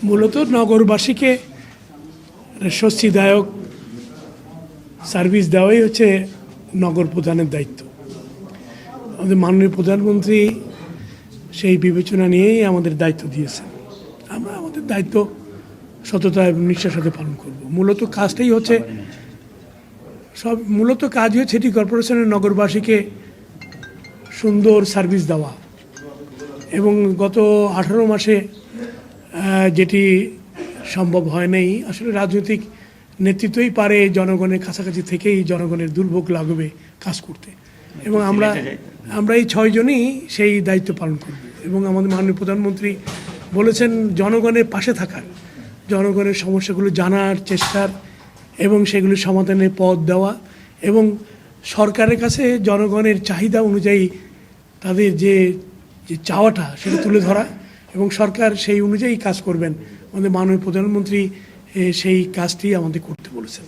মূলত নগরবাসীকে স্বস্তিদায়ক সার্ভিস দেওয়াই হচ্ছে নগর প্রধানের দায়িত্ব। আমাদের মাননীয় প্রধানমন্ত্রী সেই বিবেচনা নিয়েই আমাদের দায়িত্ব দিয়েছেন। আমরা আমাদের দায়িত্ব সততা এবং নিষ্ঠার সাথে পালন করব। মূলত কাজটাই হচ্ছে মূলত কাজই হচ্ছে সিটি কর্পোরেশনের নগরবাসীকে সুন্দর সার্ভিস দেওয়া। এবং গত 18 মাসে যেটি সম্ভব হয় নাই, আসলে রাজনৈতিক নেতৃত্বই পারে জনগণের কাছাকাছি থেকেই জনগণের দুর্ভোগ লাঘবে কাজ করতে। এবং আমরা এই 6 জনই সেই দায়িত্ব পালন করব। এবং আমাদের মাননীয় প্রধানমন্ত্রী বলেছেন জনগণের পাশে থাকার, জনগণের সমস্যাগুলো জানার চেষ্টার এবং সেগুলো সমাধানের পথ দেওয়া এবং সরকারের কাছে জনগণের চাহিদা অনুযায়ী তাদের যে চাওয়াটা সেটা তুলে ধরা এবং সরকার সেই অনুযায়ী কাজ করবেন। আমাদের মাননীয় প্রধানমন্ত্রী সেই কাজটি আমাদের করতে বলেছেন।